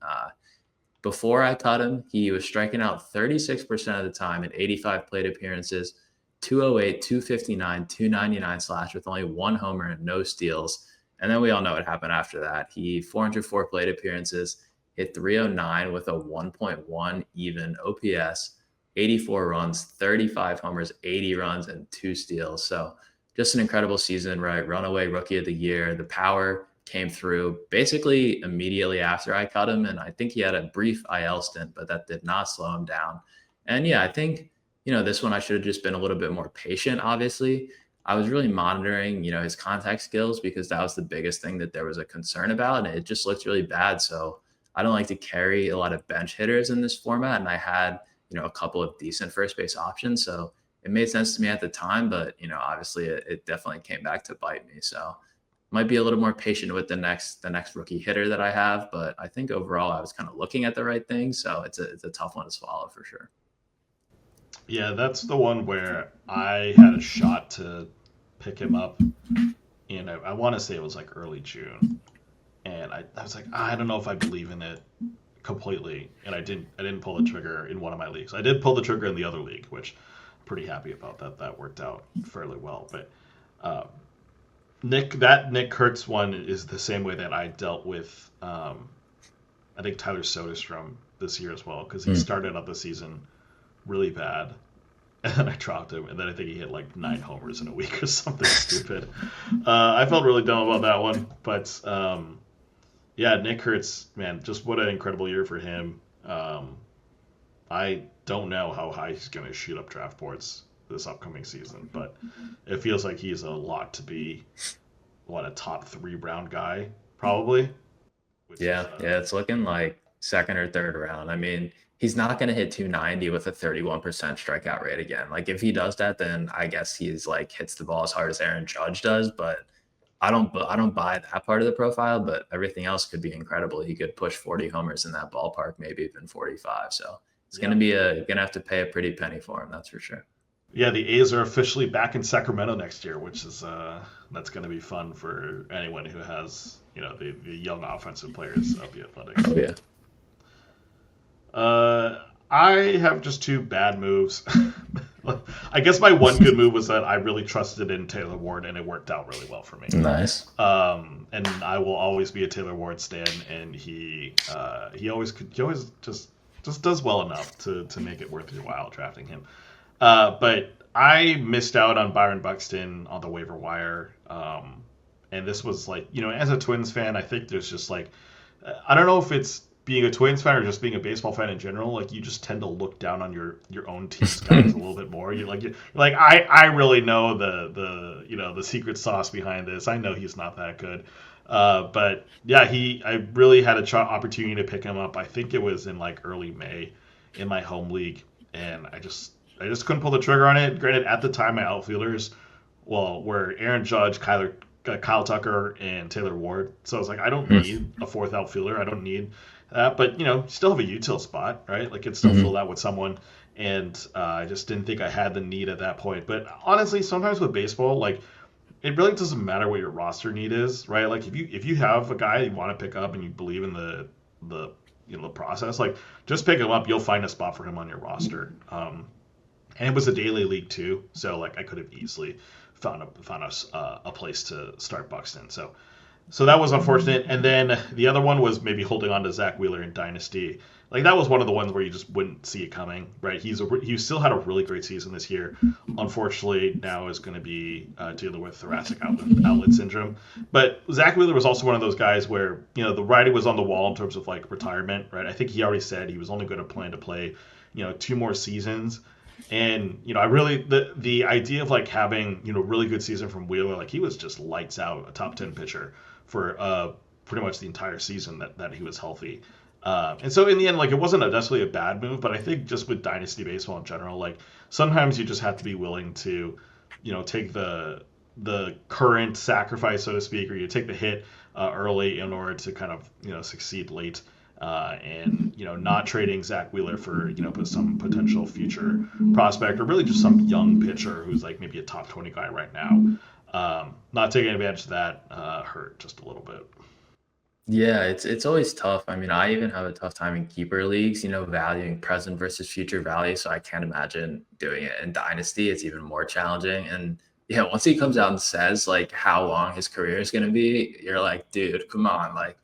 Before I cut him, he was striking out 36% of the time in 85 plate appearances, 208, 259, 299 slash with only one homer and no steals. And then we all know what happened after that. He 404 plate appearances, hit 309 with a 1.1 even OPS, 84 runs, 35 homers, 80 runs, and 2 steals. So just an incredible season, right? Runaway rookie of the year. The power came through basically immediately after I cut him. And I think he had a brief IL stint, but that did not slow him down. And yeah, I think, this one I should have just been a little bit more patient, obviously. I was really monitoring, his contact skills because that was the biggest thing that there was a concern about. And it just looked really bad. So I don't like to carry a lot of bench hitters in this format. And I had, a couple of decent first base options. So it made sense to me at the time, but, obviously it definitely came back to bite me. So might be a little more patient with the next rookie hitter that I have. But I think overall I was kind of looking at the right things. So it's a tough one to swallow for sure. Yeah, that's the one where I had a shot to pick him up. And I want to say it was like early June. And I was like, I don't know if I believe in it completely, and I didn't pull the trigger in one of my leagues. I did pull the trigger in the other league, which I'm pretty happy about. That worked out fairly well. But Nick Kurtz one is the same way that I dealt with I think Tyler Soderstrom this year as well, because he started out the season really bad, and then I dropped him, and then I think he hit like 9 homers in a week or something stupid. I felt really dumb about that one, but yeah, Nick Kurtz, man, just what an incredible year for him. I don't know how high he's going to shoot up draft boards this upcoming season, but it feels like he's a lot to be, a top 3 round guy, probably. Yeah, it's looking like second or third round. I mean, he's not going to hit 290 with a 31% strikeout rate again. Like, if he does that, then I guess he's like hits the ball as hard as Aaron Judge does, but I don't buy that part of the profile, but everything else could be incredible. He could push 40 homers in that ballpark, maybe even 45. So it's going to be going to have to pay a pretty penny for him. That's for sure. Yeah, the A's are officially back in Sacramento next year, which is that's going to be fun for anyone who has the young offensive players of the Athletics. Oh yeah. I have just 2 bad moves. I guess my one good move was that I really trusted in Taylor Ward, and it worked out really well for me. Nice. And I will always be a Taylor Ward stan, and he always just does well enough to make it worth your while drafting him. But I missed out on Byron Buxton on the waiver wire. And this was like, as a Twins fan, I think there's just like, I don't know if it's being a Twins fan or just being a baseball fan in general, like you just tend to look down on your own team's guys a little bit more. You're like I really know the secret sauce behind this. I know he's not that good. But yeah, I really had a opportunity to pick him up. I think it was in like early May in my home league, and I just couldn't pull the trigger on it. Granted, at the time my outfielders were Aaron Judge, Kyle Tucker, and Taylor Ward. So I was like, I don't need a 4th outfielder. I don't need but still have a util spot, right? Like, it's still filled out with someone, and I just didn't think I had the need at that point. But honestly, sometimes with baseball, like, it really doesn't matter what your roster need is, right? Like if you have a guy you want to pick up and you believe in the the process, like just pick him up. You'll find a spot for him on your roster. And it was a daily league too, so like I could have easily found a place to start Buxton. So that was unfortunate. And then the other one was maybe holding on to Zach Wheeler in Dynasty. Like that was one of the ones where you just wouldn't see it coming, right? He still had a really great season this year. Unfortunately, now is going to be dealing with thoracic outlet syndrome. But Zach Wheeler was also one of those guys where the writing was on the wall in terms of like retirement, right? I think he already said he was only going to plan to play 2 more seasons. And I really the idea of like having really good season from Wheeler, like he was just lights out, a top 10 pitcher for pretty much the entire season that he was healthy. And so in the end, like it wasn't necessarily a bad move, but I think just with dynasty baseball in general, like sometimes you just have to be willing to take the current sacrifice, so to speak, or you take the hit early in order to kind of succeed late. And not trading Zach Wheeler for some potential future prospect or really just some young pitcher who's like maybe a top 20 guy right now. Not taking advantage of that hurt just a little bit. Yeah, it's always tough. I mean, I even have a tough time in keeper leagues, valuing present versus future value. So I can't imagine doing it in Dynasty. It's even more challenging. And yeah, once he comes out and says like how long his career is going to be, you're like, dude, come on. Like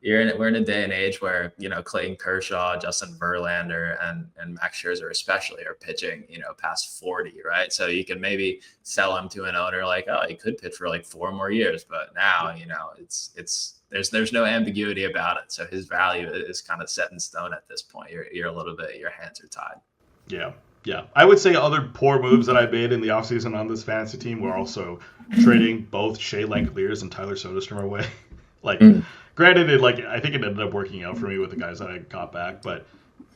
we're in a day and age where, Clayton Kershaw, Justin Verlander, and Max Scherzer especially are pitching, past 40, right? So you can maybe sell him to an owner like, oh, he could pitch for like 4 more years. But now, it's there's no ambiguity about it. So his value is kind of set in stone at this point. You're a little bit, your hands are tied. Yeah. Yeah. I would say other poor moves that I made in the offseason on this fantasy team were also trading both Shea Langeliers and Tyler Soderstrom away. Granted, I think it ended up working out for me with the guys that I got back, but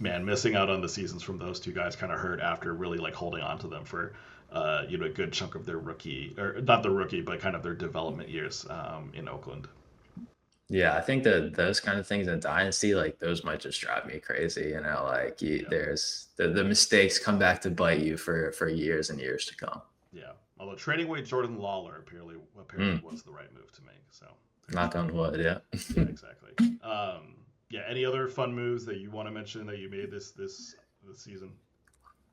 man, missing out on the seasons from those two guys kind of hurt after really like holding on to them for a good chunk of their rookie, or not the rookie, but kind of their development years in Oakland. Yeah, I think that those kind of things in Dynasty, like those might just drive me crazy. There's the mistakes come back to bite you for years and years to come. Yeah, although trading away Jordan Lawler apparently was the right move to make. So knock on wood, yeah. Yeah, exactly. Any other fun moves that you want to mention that you made this season?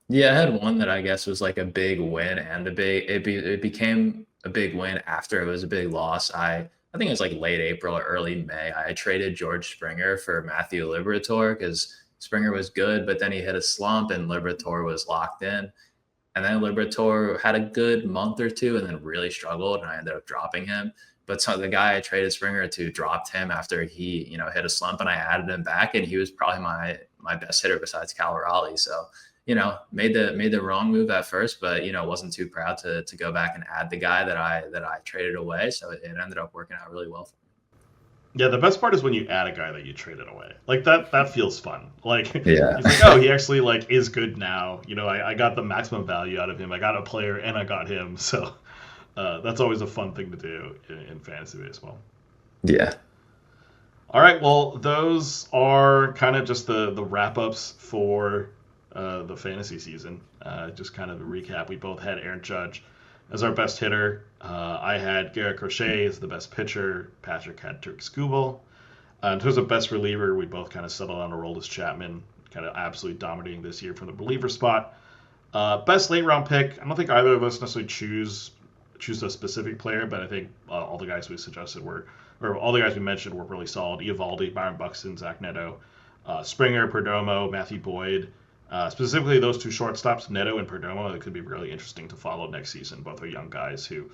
Yeah, I had one that I guess was like a big win and it became a big win after it was a big loss. I think it was like late April or early May. I traded George Springer for Matthew Liberatore because Springer was good, but then he hit a slump and Liberatore was locked in. And then Liberatore had a good month or two and then really struggled, and I ended up dropping him. But so the guy I traded Springer to dropped him after he, hit a slump, and I added him back, and he was probably my best hitter besides Cal Raleigh. So, made the wrong move at first, but wasn't too proud to go back and add the guy that I traded away. So it ended up working out really well for me. Yeah, the best part is when you add a guy that you traded away. Like that feels fun. Like yeah. He's like, oh, he actually like is good now. I got the maximum value out of him. I got a player and I got him. So that's always a fun thing to do in fantasy baseball. Yeah. All right. Well, those are kind of just the wrap-ups for the fantasy season. Just kind of a recap. We both had Aaron Judge as our best hitter. I had Garrett Crochet as the best pitcher. Patrick had Turk Skubal. In terms of best reliever, we both kind of settled on Aroldis Chapman, kind of absolutely dominating this year from the reliever spot. Best late round pick, I don't think either of us necessarily choose a specific player, but I think all the guys we suggested all the guys we mentioned were really solid. Eovaldi, Byron Buxton, Zach Neto, Springer, Perdomo, Matthew Boyd. Specifically, those two shortstops, Neto and Perdomo, that could be really interesting to follow next season. Both are young guys who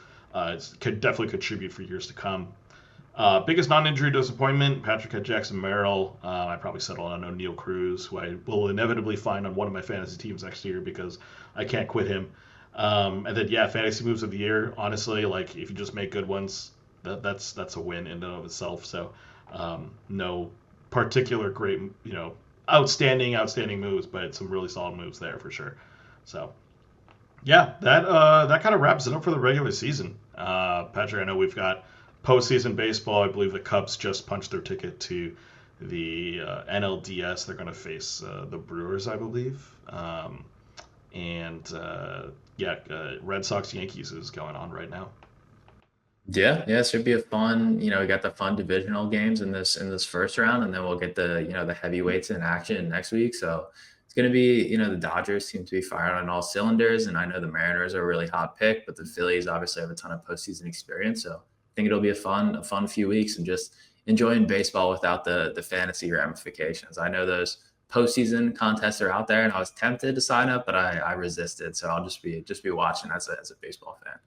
could definitely contribute for years to come. Biggest non-injury disappointment, Patrick had Jackson Merrill. I probably settled on O'Neill Cruz, who I will inevitably find on one of my fantasy teams next year because I can't quit him. And then, fantasy moves of the year, honestly, like if you just make good ones, that's a win in and of itself. So no particular great, outstanding moves, but some really solid moves there for sure. So that kind of wraps it up for the regular season. Patrick, I know we've got postseason baseball. I believe the Cubs just punched their ticket to the NLDS. They're going to face the Brewers, I believe. Red Sox Yankees is going on right now. Yeah, yeah, it should be a fun. We got the fun divisional games in this first round, and then we'll get the heavyweights in action next week. So it's gonna be, the Dodgers seem to be firing on all cylinders, and I know the Mariners are a really hot pick, but the Phillies obviously have a ton of postseason experience. So I think it'll be a fun few weeks and just enjoying baseball without the fantasy ramifications. I know those postseason contests are out there, and I was tempted to sign up, but I resisted. So I'll just be watching as a baseball fan.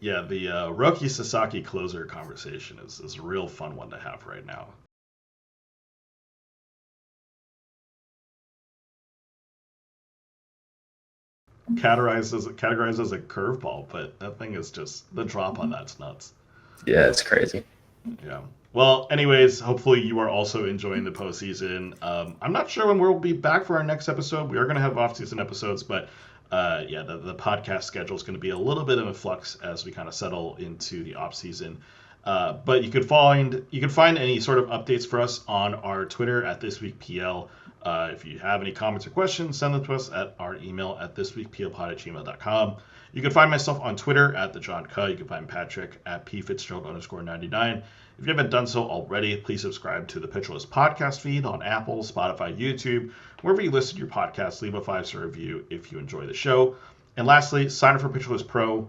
Yeah, the Roki Sasaki closer conversation is a real fun one to have right now. Categorized as a curveball, but that thing is just the drop on that's nuts. Yeah, it's crazy. Yeah. Well, anyways, hopefully you are also enjoying the postseason. I'm not sure when we'll be back for our next episode. We are going to have off-season episodes, but yeah, the podcast schedule is going to be a little bit of a flux as we kind of settle into the off-season. But you can find any sort of updates for us on our Twitter at thisweekpl. If you have any comments or questions, send them to us at our email at thisweekplpod@gmail.com. You can find myself on Twitter at the John Cuh. You can find Patrick at pfitzgerald_99. If you haven't done so already, please subscribe to the Pitcher List podcast feed on Apple, Spotify, YouTube, wherever you listen to your podcast. Leave a 5-star review if you enjoy the show. And lastly, sign up for Pitcher List Pro.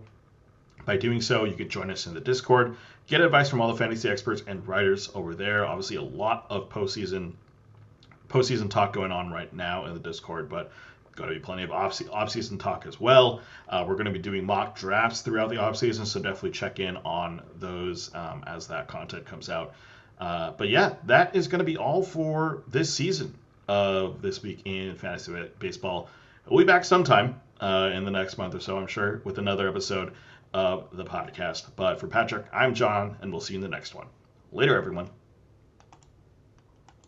By doing so, you can join us in the Discord, get advice from all the fantasy experts and writers over there. Obviously, a lot of postseason talk going on right now in the Discord, but going to be plenty of off-season talk as well. We're going to be doing mock drafts throughout the off-season, so definitely check in on those as that content comes out. But yeah, that is going to be all for this season of This Week in Fantasy Baseball. We'll be back sometime in the next month or so, I'm sure, with another episode of the podcast. But for Patrick, I'm John, and we'll see you in the next one. Later, everyone.